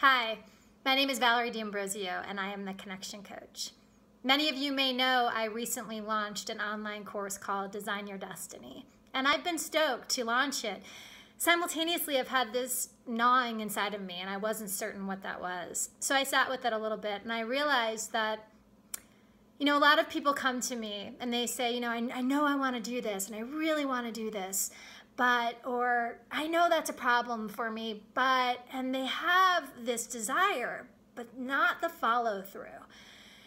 Hi, my name is Valerie D'Ambrosio and I am the Connection Coach. Many of you may know I recently launched an online course called Design Your Destiny, and I've been stoked to launch it. Simultaneously, I've had this gnawing inside of me and I wasn't certain what that was. So I sat with it a little bit and I realized that a lot of people come to me and they say, I know I want to do this and I really want to do this, or I know that's a problem for me, and they have this desire, but not the follow through.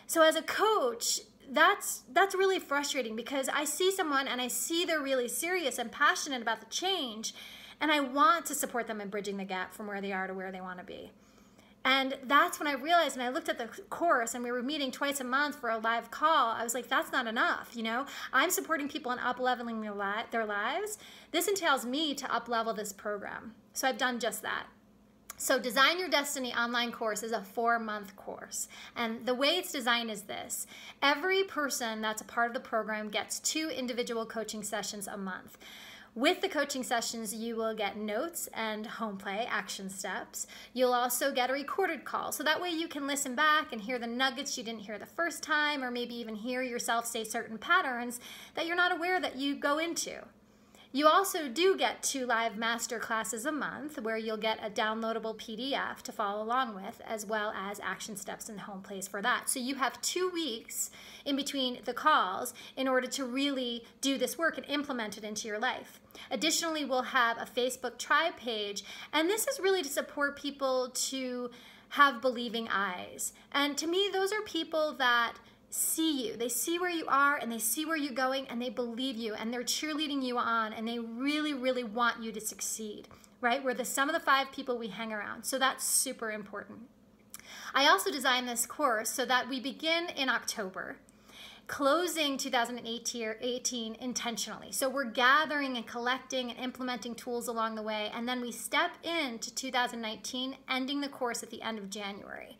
So as a coach, that's really frustrating because I see someone and I see they're really serious and passionate about the change, and I want to support them in bridging the gap from where they are to where they want to be. And that's when I realized, and I looked at the course and we were meeting twice a month for a live call, I was like, that's not enough, I'm supporting people in up-leveling their lives. This entails me to up-level this program. So I've done just that. So Design Your Destiny online course is a 4-month course. And the way it's designed is this. Every person that's a part of the program gets 2 individual coaching sessions a month. With the coaching sessions, you will get notes and home play action steps. You'll also get a recorded call. So that way you can listen back and hear the nuggets you didn't hear the first time, or maybe even hear yourself say certain patterns that you're not aware that you go into. You also do get 2 live master classes a month where you'll get a downloadable PDF to follow along with, as well as action steps and home plays for that. So you have 2 weeks in between the calls in order to really do this work and implement it into your life. Additionally, we'll have a Facebook tribe page, and this is really to support people to have believing eyes. And to me, those are people that see you. They see where you are and they see where you're going and they believe you and they're cheerleading you on and they really, really want you to succeed, right? We're the sum of the 5 people we hang around. So that's super important. I also designed this course so that we begin in October, closing 2018 intentionally. So we're gathering and collecting and implementing tools along the way, and then we step into 2019, ending the course at the end of January.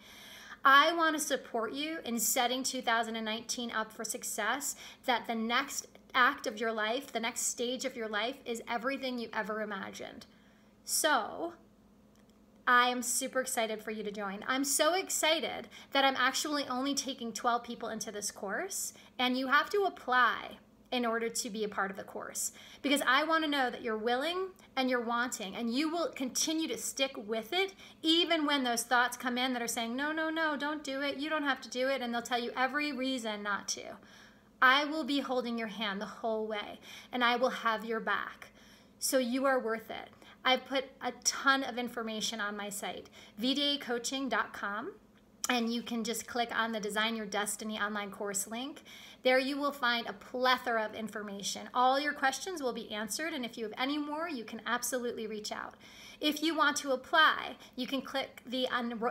I want to support you in setting 2019 up for success, that the next act of your life, the next stage of your life is everything you ever imagined. So I am super excited for you to join. I'm so excited that I'm actually only taking 12 people into this course, and you have to apply in order to be a part of the course, because I want to know that you're willing and you're wanting, and you will continue to stick with it even when those thoughts come in that are saying, no, no, no, don't do it, you don't have to do it, and they'll tell you every reason not to. I will be holding your hand the whole way, and I will have your back, so you are worth it. I've put a ton of information on my site, vdacoaching.com, and you can just click on the Design Your Destiny online course link. There you will find a plethora of information. All your questions will be answered, and if you have any more, you can absolutely reach out. If you want to apply, you can click the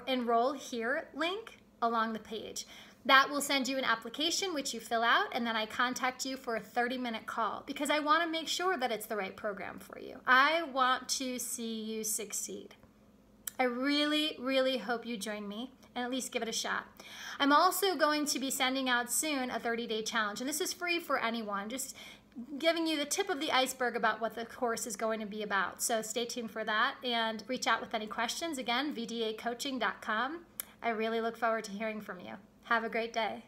Enroll Here link along the page. That will send you an application which you fill out, and then I contact you for a 30-minute call because I want to make sure that it's the right program for you. I want to see you succeed. I really, really hope you join me and at least give it a shot. I'm also going to be sending out soon a 30-day challenge, and this is free for anyone, just giving you the tip of the iceberg about what the course is going to be about. So stay tuned for that and reach out with any questions. Again, vdacoaching.com. I really look forward to hearing from you. Have a great day.